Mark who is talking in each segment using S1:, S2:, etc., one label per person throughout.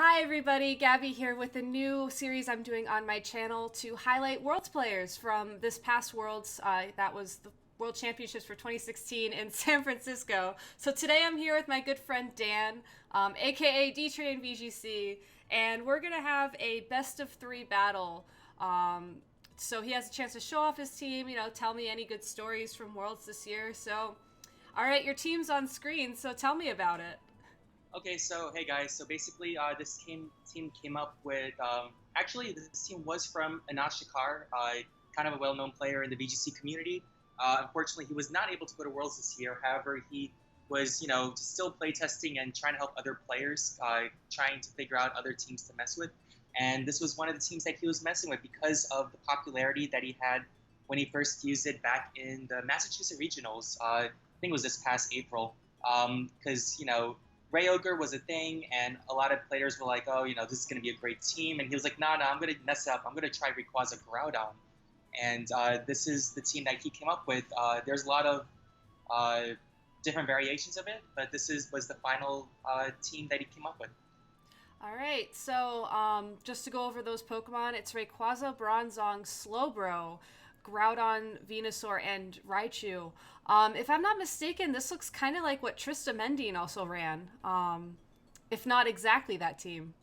S1: Hi everybody, Gabby here with a new series I'm doing on my channel to highlight Worlds players from this past Worlds. That was the World Championships for 2016 in San Francisco. So today I'm here with my good friend Dan, aka D-Train VGC, and we're gonna have a best of three battle. So he has a chance to show off his team, tell me any good stories from Worlds this year. So, all right, your team's on screen, so tell me about it.
S2: Okay, so hey guys, so basically team came up with actually this team was from Anash Shakar, kind of a well-known player in the VGC community. Unfortunately, he was not able to go to Worlds this year. However, he was still playtesting and trying to help other players, trying to figure out other teams to mess with. And this was one of the teams that he was messing with because of the popularity that he had when he first used it back in the Massachusetts regionals. I think it was this past April. Because Ray Ogre was a thing, and a lot of players were like, "Oh, this is going to be a great team," and he was like, "No, no, I'm going to mess up. I'm going to try Rayquaza Groudon," and this is the team that he came up with. There's a lot of uh, different variations of it, but was the final team that he came up with.
S1: All right, so just to go over those Pokemon, it's Rayquaza, Bronzong, Slowbro, Groudon, Venusaur, and Raichu. If I'm not mistaken, this looks kind of like what Trista Mendine also ran, if not exactly that team.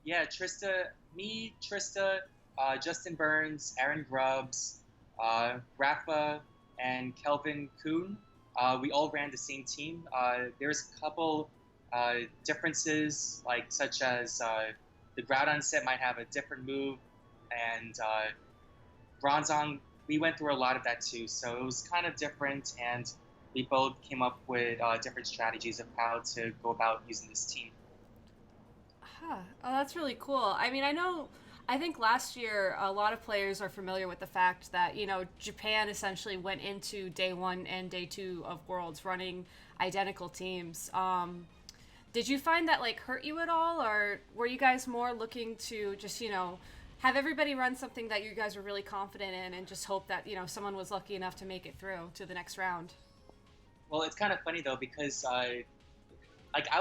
S2: Yeah, Trista, Justin Burns, Aaron Grubbs, Rafa, and Kelvin Kuhn. We all ran the same team. There's a couple differences, like such as the Groudon set might have a different move, and Bronzong, we went through a lot of that too. So it was kind of different, and we both came up with different strategies of how to go about using this team.
S1: Huh. Oh, that's really cool. I mean, I think last year a lot of players are familiar with the fact that, Japan essentially went into day one and day two of Worlds running identical teams. Did you find that like hurt you at all, or were you guys more looking to just, have everybody run something that you guys were really confident in and just hope that, someone was lucky enough to make it through to the next round?
S2: Well, it's kind of funny though because I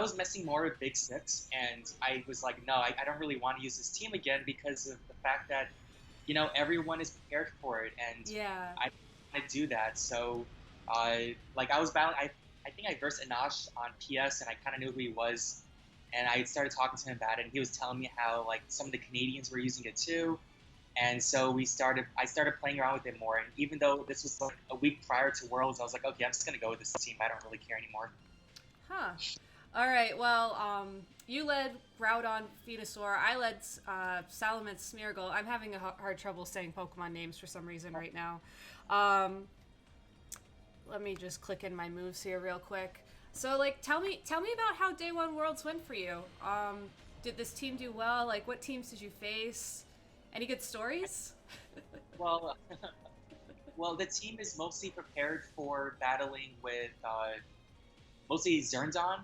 S2: was messing more with Big Six, and I was like, no, I don't really want to use this team again because of the fact that everyone is prepared for it, and
S1: Yeah.
S2: I want to do that. So, I was battling. I think I versed Anash on PS, and I kind of knew who he was, and I started talking to him about it, and he was telling me how like some of the Canadians were using it too, and so I started playing around with it more, and even though this was like a week prior to Worlds, I was like, okay, I'm just gonna go with this team. I don't really care anymore.
S1: Huh. All right. Well, you led Groudon, Venusaur. I led Salamence, Smeargle. I'm having a hard trouble saying Pokemon names for some reason right now. Um, Let me just click in my moves here real quick. So, like, tell me about how Day One Worlds went for you. Did this team do well? Like, what teams did you face? Any good stories?
S2: Well, well, the team is mostly prepared for battling with mostly Zerndon,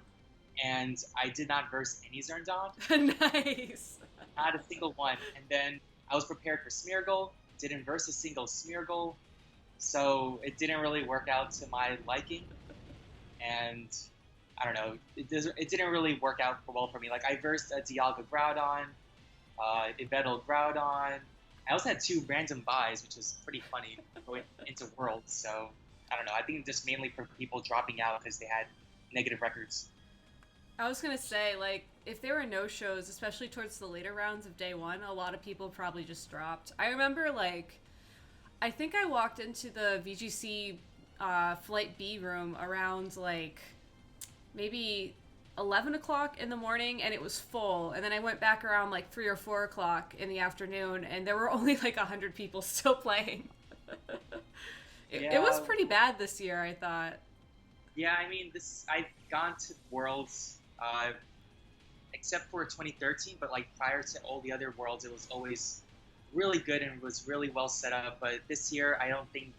S2: and I did not verse any Zerndon,
S1: Nice.
S2: not a single one. And then I was prepared for Smeargle, didn't verse a single Smeargle, so it didn't really work out to my liking. And I don't know, it didn't really work out well for me. Like I versed a Dialga Groudon, Yveltal Groudon. I also had two random buys, which was pretty funny going into Worlds. So I don't know. I think just mainly for people dropping out because they had negative records.
S1: I was gonna say, like, if there were no shows, especially towards the later rounds of day one, a lot of people probably just dropped. I remember, like, I think I walked into the VGC Flight B room around, like, maybe 11 o'clock in the morning, and it was full. And then I went back around, like, 3 or 4 o'clock in the afternoon, and there were only, like, 100 people still playing. It was
S2: Yeah,
S1: pretty bad this year, I thought.
S2: yeah. I mean, this I've gone to Worlds, except for 2013, but like prior to all the other Worlds, it was always really good and was really well set up. But this year, I don't think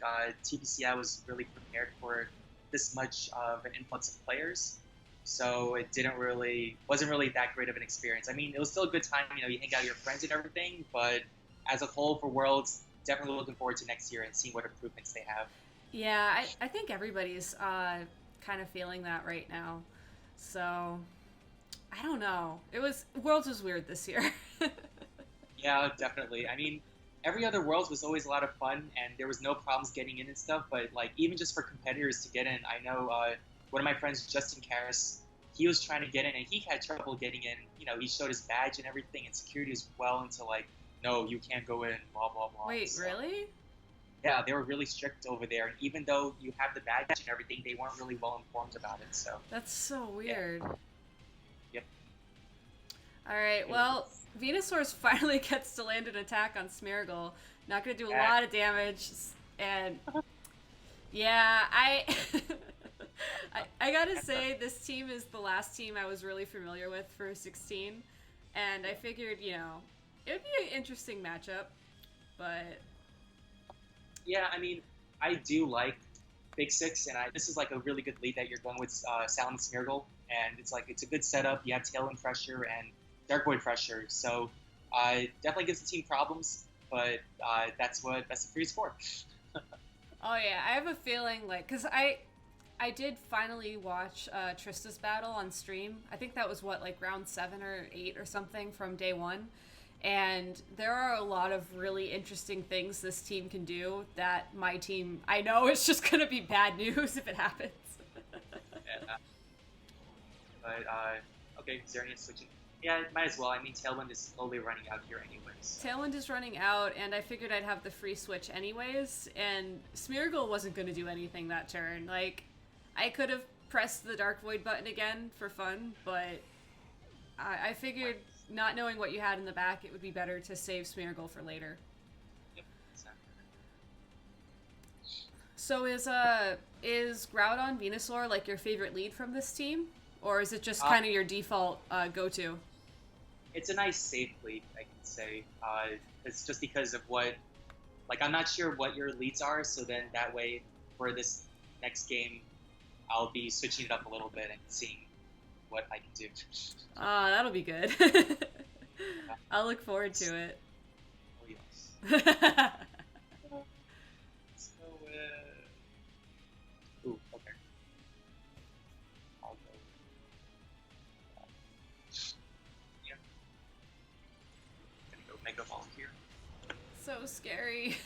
S2: TPCI was really prepared for this much of an influx of players. So it didn't really wasn't really that great of an experience. I mean, it was still a good time. You hang out with your friends and everything. But as a whole, for Worlds, definitely looking forward to next year and seeing what improvements they have.
S1: Yeah, I think everybody's kind of feeling that right now. So, I don't know. Worlds was weird this year.
S2: Yeah, definitely. I mean, every other Worlds was always a lot of fun, and there was no problems getting in and stuff. But like, even just for competitors to get in, I know one of my friends, Justin Karras, he was trying to get in, and he had trouble getting in. You know, he showed his badge and everything, and security was well into like, no, you can't go in, blah blah blah.
S1: Wait,
S2: So,
S1: really?
S2: yeah, they were really strict over there, and even though you have the badge and everything, they weren't really well informed about it. So
S1: That's so weird.
S2: yeah. Yep.
S1: All right, well, Venusaur's finally gets to land an attack on Smeargle. Not going to do a
S2: Yeah.
S1: lot of damage. And yeah, I gotta say, this team is the last team I was really familiar with for 16. And I figured, it would be an interesting matchup. But
S2: Yeah, I mean, I do like Big Six, and this is like a really good lead that you're going with Salmon Smeargle, and it's a good setup. You have Tailwind Pressure and Dark Void Pressure, so definitely gives the team problems, but that's the freeze for.
S1: oh yeah, I have a feeling because I did finally watch Trista's battle on stream. I think that was round 7 or 8 or something from day 1. And there are a lot of really interesting things this team can do that my team, I know it's just going to be bad news if it happens.
S2: Yeah. But, okay, Xerneas switching. Yeah, might as well. I mean, Tailwind is slowly running out here anyways.
S1: Tailwind is running out, and I figured I'd have the free switch anyways, and Smeargle wasn't going to do anything that turn. I could have pressed the Dark Void button again for fun, but I figured, not knowing what you had in the back, it would be better to save Smeargle for later.
S2: Yep, exactly.
S1: So is Groudon Venusaur your favorite lead from this team? Or is it just kind of your default go-to?
S2: It's a nice safe lead, I can say. It's just because of I'm not sure what your leads are, so then that way, for this next game, I'll be switching it up a little bit and seeing what I can do.
S1: That'll be good. I'll look forward to it.
S2: Oh, yes. Let's go with... Ooh, okay. I'll go with... Yeah. Gonna go Mega Ball here.
S1: So scary.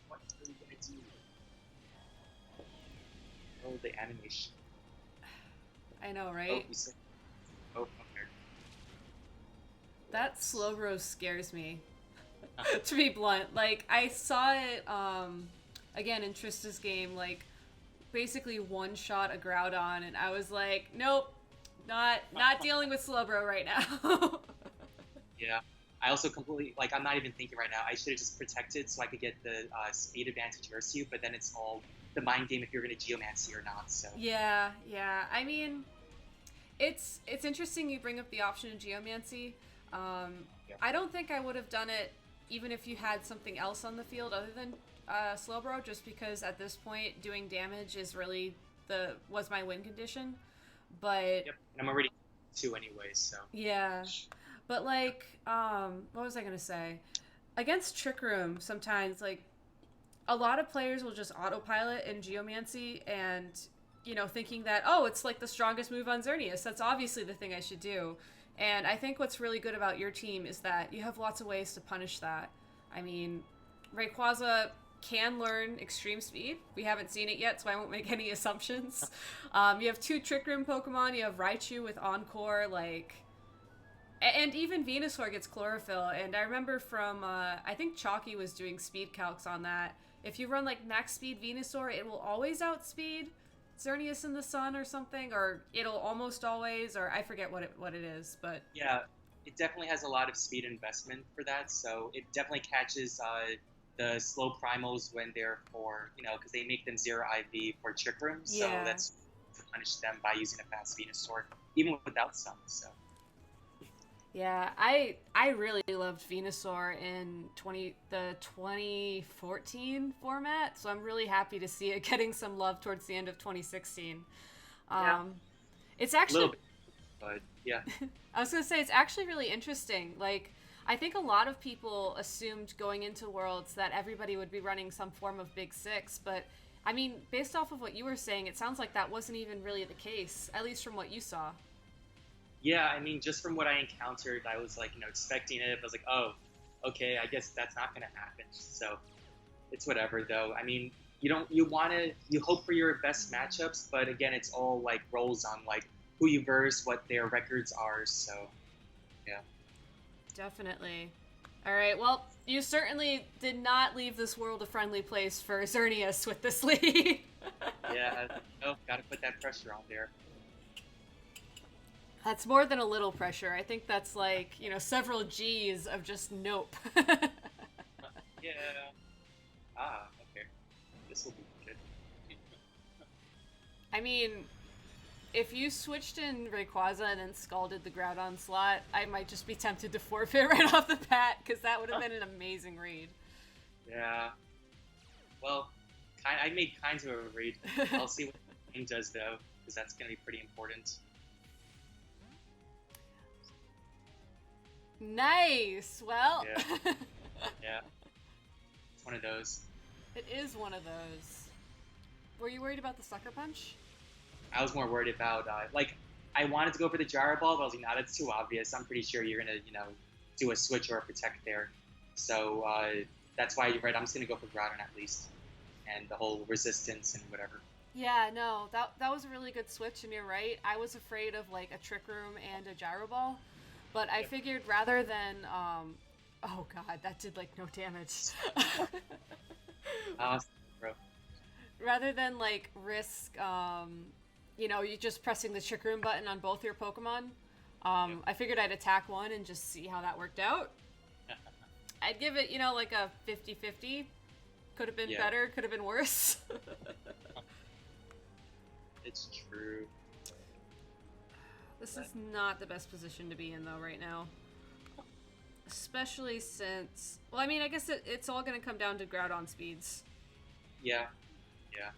S2: What are we gonna do? Oh, the animation.
S1: I know,
S2: Oh,
S1: right?
S2: we said... Oh, okay.
S1: That Slowbro scares me. To be blunt. I saw it, again in Trista's game, basically one-shot a Groudon, and I was like, nope, not dealing with Slowbro right now.
S2: Yeah. I also completely, I'm not even thinking right now. I should have just protected so I could get the speed advantage versus you, but then it's all the mind game if you're going to Geomancy or not, so.
S1: Yeah. I mean, it's interesting you bring up the option of Geomancy. Yeah. I don't think I would have done it even if you had something else on the field other than Slowbro, just because at this point doing damage is really was my win condition. But
S2: Yep, and I'm already 2 anyways, so.
S1: yeah. But what was I gonna say? Against Trick Room, sometimes a lot of players will just autopilot in Geomancy and thinking that, oh, it's the strongest move on Xerneas. That's obviously the thing I should do. And I think what's really good about your team is that you have lots of ways to punish that. I mean, Rayquaza can learn Extreme Speed. We haven't seen it yet, so I won't make any assumptions. You have 2 Trick Room Pokemon. You have Raichu with Encore, and even Venusaur gets Chlorophyll. And I remember from, I think Chalky was doing speed calcs on that. If you run max speed Venusaur, it will always outspeed Xerneas in the sun or something, or it'll almost always, or I forget what it is, but
S2: Yeah, it definitely has a lot of speed investment for that, so it definitely catches the slow primals when they're because they make them 0 IV for Trick Room, so
S1: Yeah.
S2: that's to punish them by using a fast Venusaur, even without some, so.
S1: yeah, I really loved Venusaur in the 2014 format, so I'm really happy to see it getting some love towards the end of 2016.
S2: Yeah.
S1: It's
S2: A
S1: actually,
S2: little bit, but yeah.
S1: I was gonna say, it's actually really interesting. I think a lot of people assumed going into Worlds that everybody would be running some form of Big Six, but I mean, based off of what you were saying, it sounds like that wasn't even really the case, at least from what you saw.
S2: Yeah, I mean, just from what I encountered, I was like, expecting it. I was like, oh, okay, I guess that's not gonna happen. So it's whatever, though. I mean, you hope for your best matchups, but again, it's all like rolls on like who you verse, what their records are. So yeah.
S1: Definitely. All right, well, you certainly did not leave this world a friendly place for Xerneas with this lead.
S2: Yeah, oh, gotta put that pressure on there.
S1: That's more than a little pressure. I think that's like, several G's of just nope.
S2: Yeah. Ah, okay. This will be good.
S1: I mean, if you switched in Rayquaza and then scalded the Groudon slot, I might just be tempted to forfeit right off the bat, because that would have been an amazing read.
S2: Yeah. Well, I made kinds of a read. I'll see what the game does, though, because that's going to be pretty important.
S1: Nice! Well...
S2: Yeah. Yeah. It's one of those.
S1: It is one of those. Were you worried about the Sucker Punch?
S2: I was more worried about, I wanted to go for the Gyro Ball, but I was like, nah, that's too obvious. I'm pretty sure you're going to, do a switch or a Protect there. So that's why you're right. I'm just going to go for Groudon at least. And the whole resistance and whatever.
S1: Yeah, no, that was a really good switch, and you're right. I was afraid of, like, a Trick Room and a Gyro Ball. But I figured rather than, oh god, that did, like, no damage.
S2: Bro.
S1: Rather than, like, risk, you just pressing the Trick Room button on both your Pokemon, I figured I'd attack one and just see how that worked out. I'd give it, like a 50-50. Could have been better, could have been worse.
S2: It's true.
S1: This is not the best position to be in, though, right now. Especially since... Well, I mean, I guess it's all going to come down to Groudon speeds.
S2: Yeah. Yeah.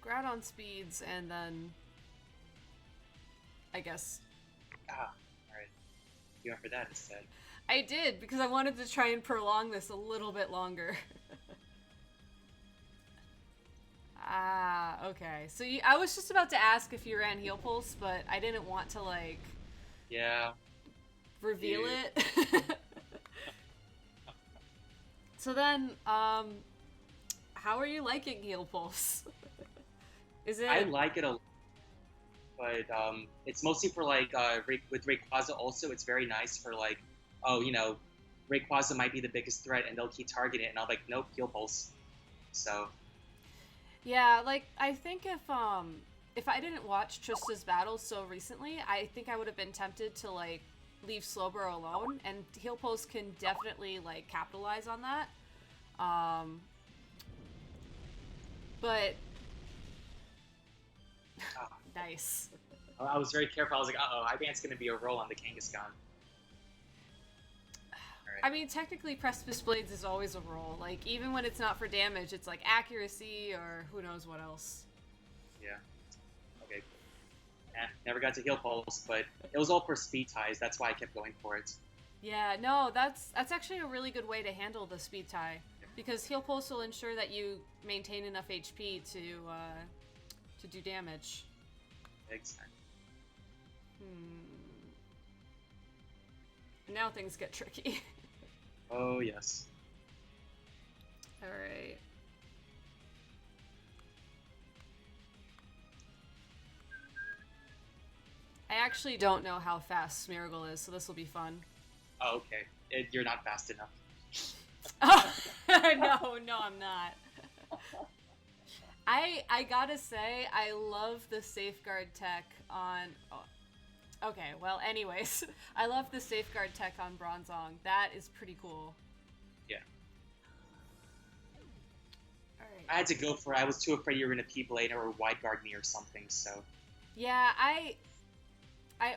S1: Groudon speeds, and then... I guess...
S2: Alright. You went for that instead.
S1: I did, because I wanted to try and prolong this a little bit longer. Okay. So I was just about to ask if you ran Heal Pulse, but I didn't want to, like...
S2: Yeah.
S1: Reveal it. So then, how are you liking Heal Pulse? Is it...
S2: I like it a lot, but it's mostly for, like, with Rayquaza also, it's very nice for, like, oh, Rayquaza might be the biggest threat, and they'll keep targeting it, and I'm like, nope, Heal Pulse. So...
S1: Yeah, like, I think if I didn't watch Trista's battles so recently, I think I would have been tempted to, like, leave Slowbro alone, and Heal Pulse can definitely, like, capitalize on that. But... Nice.
S2: I was very careful. I was like, uh-oh, Ibant's going to be a roll on the Kangaskhan. Right.
S1: I mean, technically, Precipice Blades is always a roll. Like, even when it's not for damage, it's like accuracy or who knows what else.
S2: Yeah. Okay. Never got to Heal Pulse, but it was all for speed ties. That's why I kept going for it.
S1: Yeah, no, that's actually a really good way to handle the speed tie. Because Heal Pulse will ensure that you maintain enough HP to do damage.
S2: Exactly.
S1: Now things get tricky.
S2: Oh, yes.
S1: Alright. I actually don't know how fast Smeargle is, so this will be fun.
S2: Oh, okay. You're not fast enough.
S1: No, I'm not. I gotta say, I love the Safeguard tech on... Oh, okay, well, anyways. I love the Safeguard tech on Bronzong. That is pretty cool.
S2: Yeah.
S1: Alright.
S2: I had to go for it. I was too afraid you were going to P-Blade or Wide Guard me or something, so...
S1: Yeah, I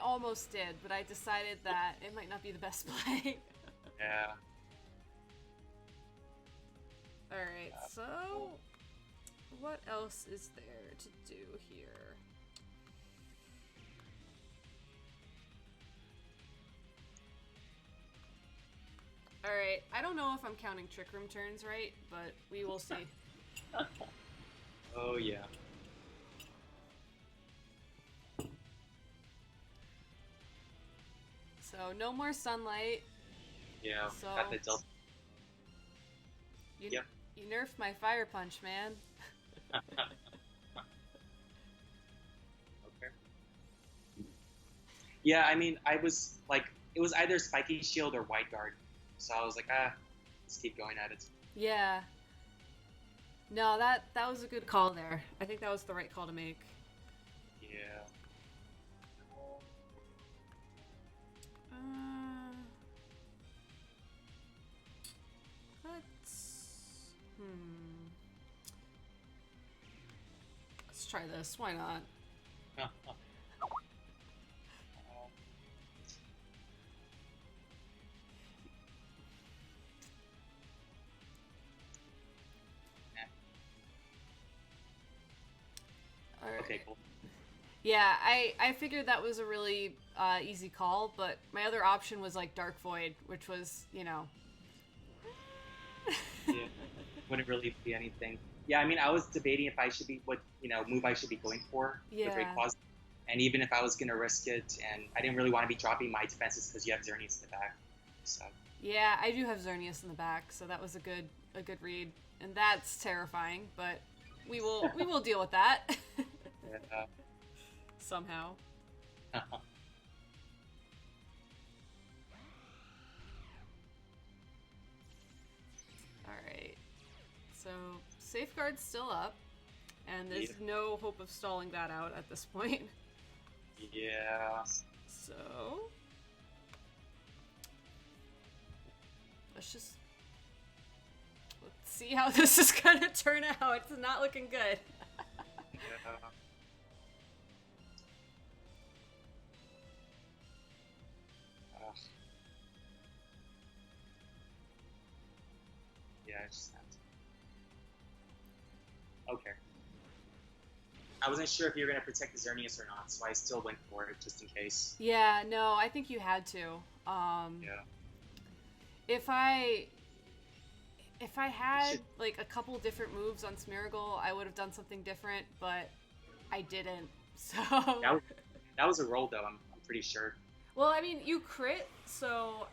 S1: almost did, but I decided that it might not be the best play.
S2: Yeah.
S1: Alright, so... What else is there to do here? Alright, I don't know if I'm counting Trick Room turns right, but we will see.
S2: Oh, yeah.
S1: So, no more sunlight.
S2: Yeah,
S1: So,
S2: got the Delta.
S1: you,
S2: Yep.
S1: you nerfed my Fire Punch, man.
S2: Okay. Yeah, I mean, I was like, it was either Spiky Shield or White Guard. So I was like, let's keep going at it.
S1: Yeah. No, that was a good call there. I think that was the right call to make.
S2: Yeah.
S1: Hmm. Let's try this. Why not?
S2: Okay, cool.
S1: Yeah, I figured that was a really easy call, but my other option was like Dark Void, which was, you know.
S2: Yeah, wouldn't really be anything. Yeah, I mean, I was debating if I should be what move I should be going for with
S1: Yeah.
S2: Rayquaza, and even if I was gonna risk it, and I didn't really want to be dropping my defenses because you have Xerneas in the back. So.
S1: Yeah, I do have Xerneas in the back, so that was a good read, and that's terrifying, but we will deal with that.
S2: Yeah.
S1: Somehow. Alright. So, Safeguard's still up, and there's no hope of stalling that out at this point.
S2: Yeah.
S1: So... let's see how this is gonna turn out. It's not looking good.
S2: Yeah. Yeah, I just have to. Okay. I wasn't sure if you were going to protect the Xerneas or not, so I still went for it just in case.
S1: Yeah, no, I think you had to.
S2: Yeah.
S1: If I had like a couple different moves on Smeargle, I would have done something different, but I didn't. So
S2: that was a roll though. I'm pretty sure.
S1: Well, I mean, you crit, so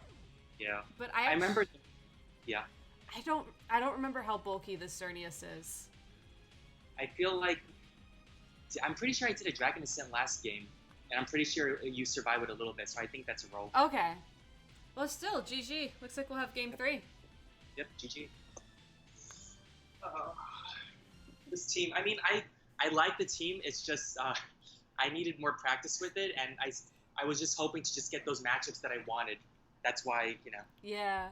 S2: yeah.
S1: But
S2: I remember. Yeah.
S1: I don't remember how bulky this Xerneas is.
S2: I feel like I'm pretty sure I did a Dragon Ascent last game, and I'm pretty sure you survived it a little bit, so I think that's a roll.
S1: Okay. Well, still, GG. Looks like we'll have game 3.
S2: Yep, GG. This team, I mean, I like the team. It's just I needed more practice with it, and I was just hoping to just get those matchups that I wanted. That's why,
S1: Yeah.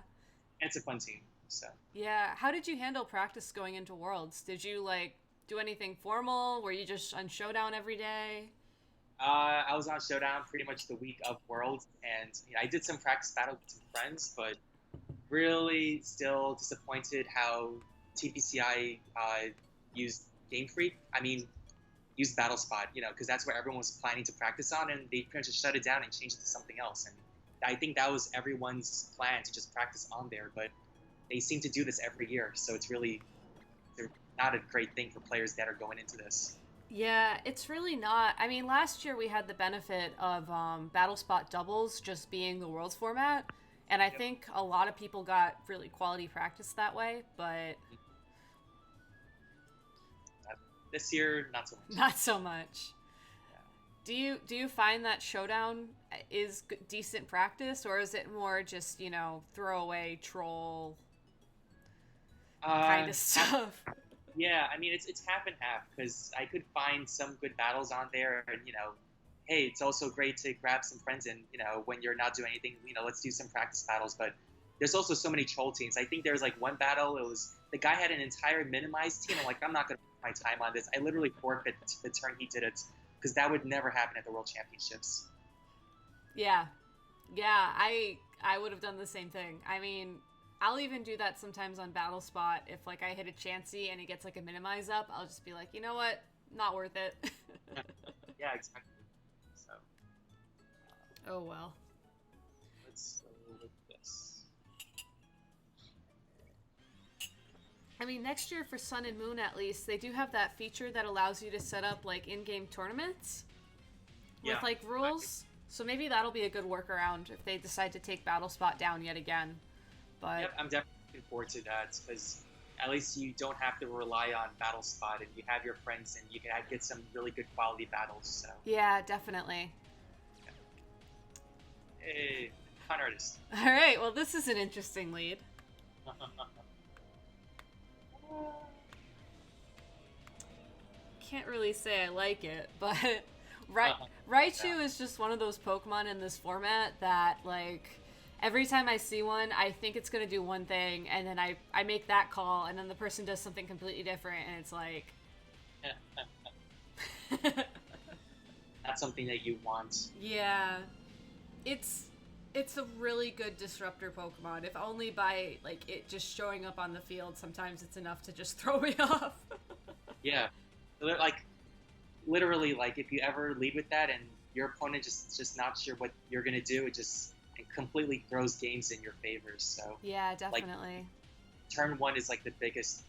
S2: It's a fun team, so.
S1: Yeah. How did you handle practice going into Worlds? Did you, like, do anything formal? Were you just on Showdown every day?
S2: I was on Showdown pretty much the week of Worlds, and I did some practice battles with some friends, but really still disappointed how TPCI used Game Freak. I mean, used Battle Spot, because that's what everyone was planning to practice on, and they pretty much shut it down and changed it to something else. And I think that was everyone's plan to just practice on there, but they seem to do this every year, so it's really not a great thing for players that are going into this.
S1: Yeah, it's really not. I mean, last year we had the benefit of Battle Spot doubles just being the Worlds format, and I think a lot of people got really quality practice that way, but...
S2: This year, not so much.
S1: Not so much. Yeah. Do you find that Showdown is decent practice, or is it more just, throwaway troll kind of stuff?
S2: Yeah, I mean, it's half and half, because I could find some good battles on there, and, hey, it's also great to grab some friends and, when you're not doing anything, let's do some practice battles, but there's also so many troll teams. I think there's, like, one battle, the guy had an entire minimized team. I'm like, I'm not going to put my time on this. I literally forfeit the turn he did it, because that would never happen at the World Championships.
S1: Yeah. Yeah, I would have done the same thing. I mean... I'll even do that sometimes on Battle Spot. If, like, I hit a Chansey and it gets, like, a minimize up, I'll just be like, you know what? Not worth it.
S2: Yeah, exactly. So.
S1: Oh, well.
S2: Let's go with this.
S1: mean, next year for Sun and Moon, at least, they do have that feature that allows you to set up, like, in-game tournaments with, like, rules. So maybe that'll be a good workaround if they decide to take Battle Spot down yet again. But
S2: Yep, I'm definitely looking forward to that because at least you don't have to rely on Battle Spot and you have your friends and you can get some really good quality battles. So
S1: yeah, definitely.
S2: hey, con artist.
S1: All right, well, this is an interesting lead. Can't really say I like it, but Raichu is just one of those Pokemon in this format that, like, every time I see one, I think it's going to do one thing, and then I make that call, and then the person does something completely different, and it's like...
S2: Not something that you want.
S1: Yeah. It's a really good disruptor Pokemon. If only by, like, it just showing up on the field, sometimes it's enough to just throw me off.
S2: Yeah. Like, literally, like, if you ever lead with that and your opponent just not sure what you're going to do, it completely throws games in your favor. So
S1: yeah, definitely.
S2: Like, turn one is, like, the biggest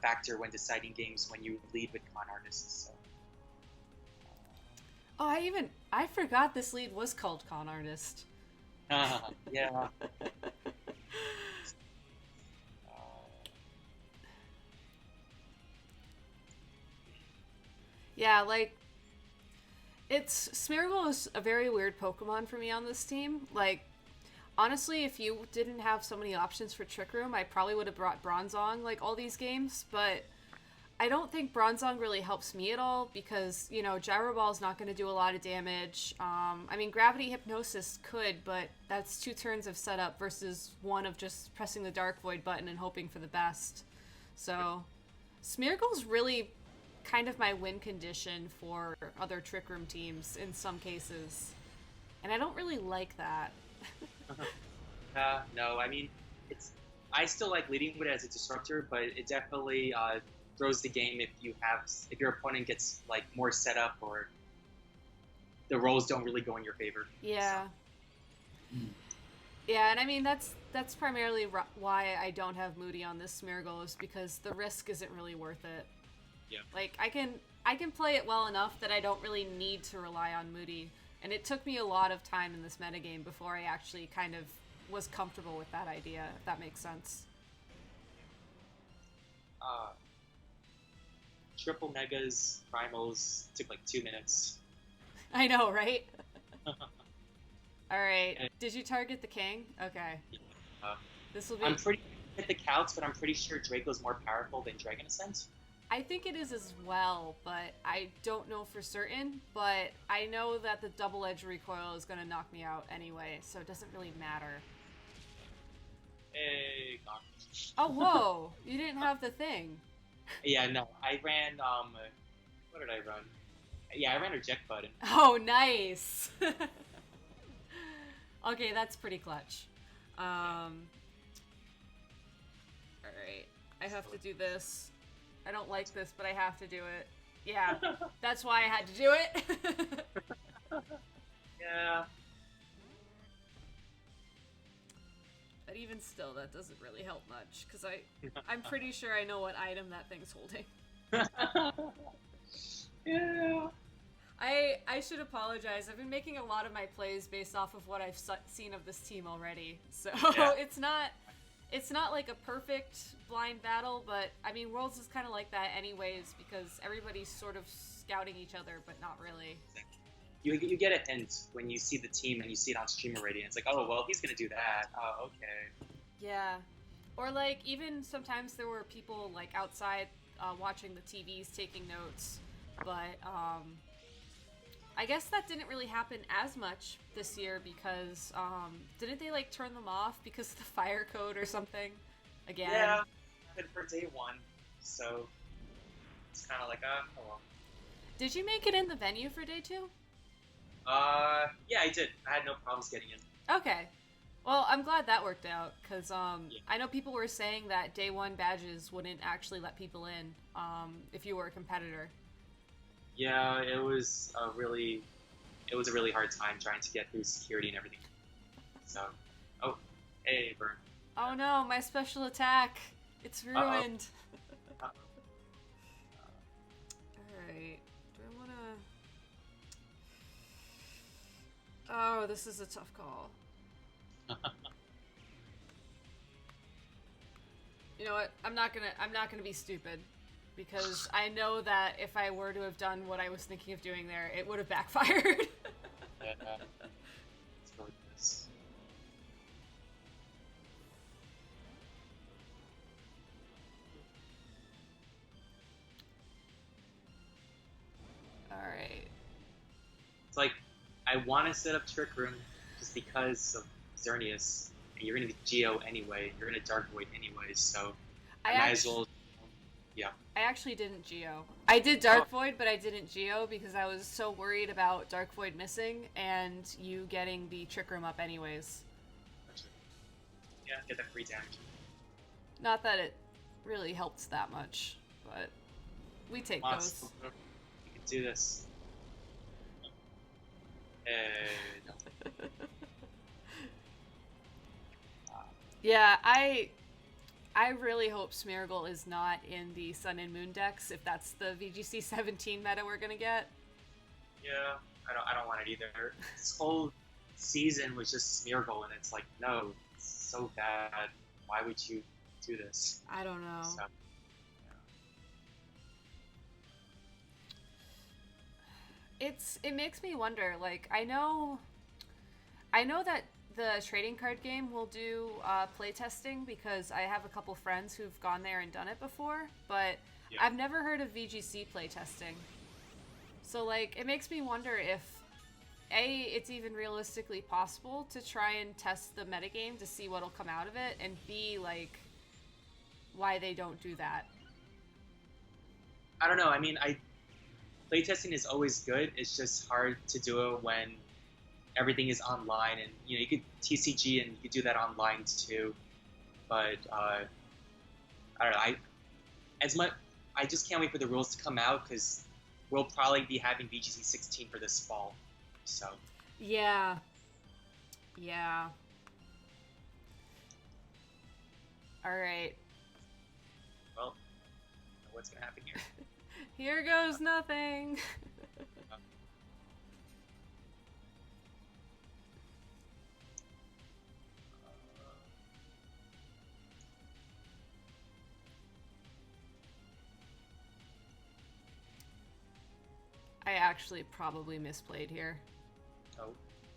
S2: factor when deciding games when you lead with con artists. So.
S1: Oh, I forgot this lead was called Con Artist.
S2: Yeah.
S1: Yeah, like, Smeargle is a very weird Pokemon for me on this team. Like, honestly, if you didn't have so many options for Trick Room, I probably would have brought Bronzong, like, all these games, but I don't think Bronzong really helps me at all because, you know, Gyro Ball's not going to do a lot of damage. I mean, Gravity Hypnosis could, but that's 2 turns of setup versus 1 of just pressing the Dark Void button and hoping for the best. So, Smeargle's really kind of my win condition for other Trick Room teams in some cases. And I don't really like that.
S2: No, I mean, I still like leading with it as a disruptor, but it definitely throws the game if your opponent gets, like, more setup or the rolls don't really go in your favor.
S1: Yeah. So. Yeah, and I mean that's primarily why I don't have Moody on this Smeargle is because the risk isn't really worth it.
S2: Yeah.
S1: Like, I can play it well enough that I don't really need to rely on Moody, and it took me a lot of time in this metagame before I actually kind of was comfortable with that idea, if that makes sense.
S2: Triple Megas, Primals took like 2 minutes.
S1: I know, right? Alright, did you target the king? Okay. This will be...
S2: I'm pretty hit the counts, but I'm pretty sure Draco's more powerful than Dragon Ascent.
S1: I think it is as well, but I don't know for certain. But I know that the double edge recoil is going to knock me out anyway, so it doesn't really matter.
S2: Hey, God.
S1: Oh, whoa! You didn't have the thing.
S2: Yeah, no. I ran, what did I run? Yeah, I ran Reject Button.
S1: Oh, nice! Okay, that's pretty clutch. Alright, I have to do this. I don't like this, but I have to do it. Yeah, that's why I had to do it.
S2: Yeah.
S1: But even still, that doesn't really help much, because I'm pretty sure I know what item that thing's holding.
S2: Yeah.
S1: I should apologize. I've been making a lot of my plays based off of what I've seen of this team already. So yeah. It's not like a perfect blind battle, but I mean, Worlds is kind of like that anyways because everybody's sort of scouting each other, but not really.
S2: You get a hint when you see the team and you see it on stream already, and it's like, oh, well, he's going to do that. Oh, okay.
S1: Yeah. Or, like, even sometimes there were people, like, outside watching the TVs taking notes, but I guess that didn't really happen as much this year because didn't they, like, turn them off because of the fire code or something? Again?
S2: Yeah, good for day 1, so it's kind of like, oh well.
S1: Did you make it in the venue for day 2?
S2: Yeah, I did. I had no problems getting in.
S1: Okay. Well, I'm glad that worked out, because I know people were saying that day 1 badges wouldn't actually let people in if you were a competitor.
S2: Yeah, it was a really hard time trying to get through security and everything. So, oh, hey, Burn.
S1: Oh no, my special attack. It's
S2: Uh-oh.
S1: ruined.
S2: Uh-oh.
S1: Alright. Do I wanna... Oh, this is a tough call. You know what? I'm not gonna be stupid. Because I know that if I were to have done what I was thinking of doing there, it would have backfired.
S2: Yeah. Let's go with this.
S1: Alright.
S2: It's like, I want to set up Trick Room just because of Xerneas, and you're going to Geo anyway. You're going to Dark Void anyway, so I might as well. Yeah.
S1: I actually didn't Geo. I did Dark Void, but I didn't Geo because I was so worried about Dark Void missing and you getting the Trick Room up anyways.
S2: Yeah, get that free damage.
S1: Not that it really helps that much, but we take those.
S2: You can do this. No.
S1: Yeah, I really hope Smeargle is not in the Sun and Moon decks if that's the VGC 17 meta we're gonna get.
S2: Yeah, I don't want it either. This whole season was just Smeargle, and it's like, no, it's so bad. Why would you do this?
S1: I don't know.
S2: So,
S1: It makes me wonder, like, I know that the trading card game will do playtesting because I have a couple friends who've gone there and done it before, but
S2: yeah.
S1: I've never heard of VGC playtesting. So, like, it makes me wonder if, A, it's even realistically possible to try and test the metagame to see what'll come out of it, and B, like, why they don't do that.
S2: I don't know. I mean, playtesting is always good. It's just hard to do it when everything is online, and you could TCG and you could do that online too. But I don't know. I just can't wait for the rules to come out because we'll probably be having VGC 16 for this fall. So
S1: yeah. All right.
S2: Well, what's gonna happen here?
S1: Here goes nothing. I actually probably misplayed here.
S2: Oh.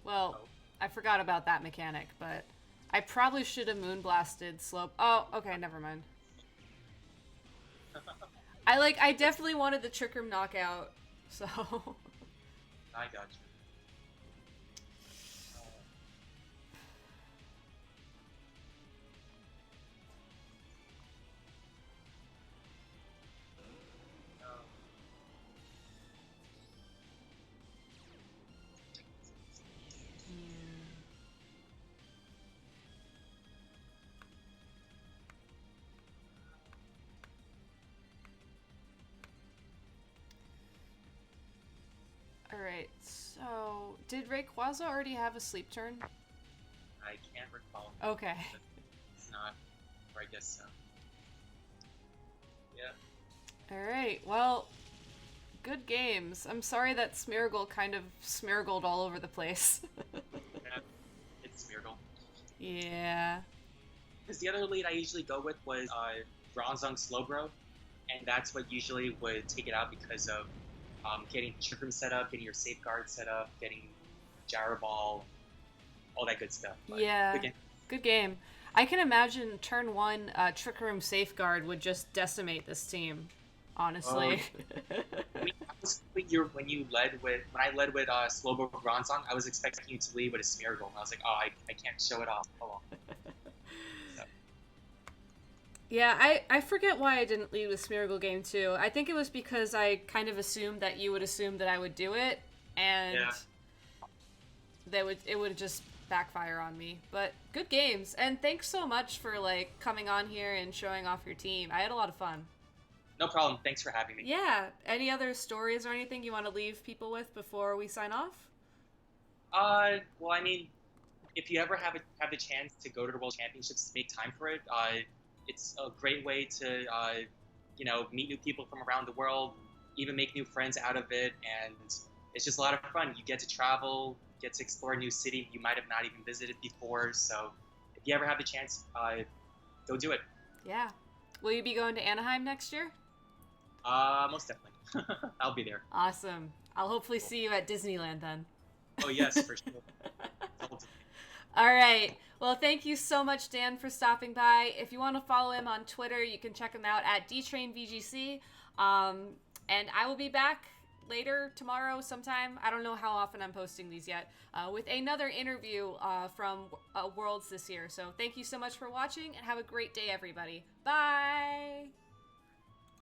S1: Well, I forgot about that mechanic, but I probably should have moonblasted slope. Oh, okay, never mind. I definitely wanted the Trick Room knockout, so.
S2: I got you.
S1: Alright, so did Rayquaza already have a sleep turn?
S2: I can't recall.
S1: Okay.
S2: It's not, or I guess so. Yeah.
S1: Alright, well, good games. I'm sorry that Smeargle kind of smeargled all over the place.
S2: Yeah, it's Smeargle.
S1: Yeah.
S2: Because the other lead I usually go with was Bronzong Slowbro, and that's what usually would take it out because of getting Trick Room set up, getting your Safeguard set up, getting Gyro Ball, all that good stuff. But
S1: yeah, good game. I can imagine turn 1 Trick Room Safeguard would just decimate this team, honestly.
S2: When I led with Slowbro Bronzong, I was expecting you to lead with a Smeargle, and I was like, oh, I can't show it off. Oh, well.
S1: Yeah, I forget why I didn't lead with Smeargle game 2. I think it was because I kind of assumed that you would assume that I would do it, and it would just backfire on me. But good games, and thanks so much for coming on here and showing off your team. I had a lot of fun.
S2: No problem. Thanks for having me.
S1: Yeah. Any other stories or anything you want to leave people with before we sign off?
S2: Well, I mean, if you ever have the chance to go to the World Championships, make time for it. It's a great way to meet new people from around the world, even make new friends out of it, and it's just a lot of fun. You get to travel, get to explore a new city you might have not even visited before. So if you ever have the chance, go do it.
S1: Yeah. Will you be going to Anaheim next year?
S2: Most definitely. I'll be there.
S1: Awesome. I'll hopefully see you at Disneyland then.
S2: Oh yes, for sure.
S1: All right. Well, thank you so much, Dan, for stopping by. If you want to follow him on Twitter, you can check him out at DTrainVGC. And I will be back later tomorrow sometime. I don't know how often I'm posting these yet, with another interview from Worlds this year. So thank you so much for watching, and have a great day, everybody. Bye!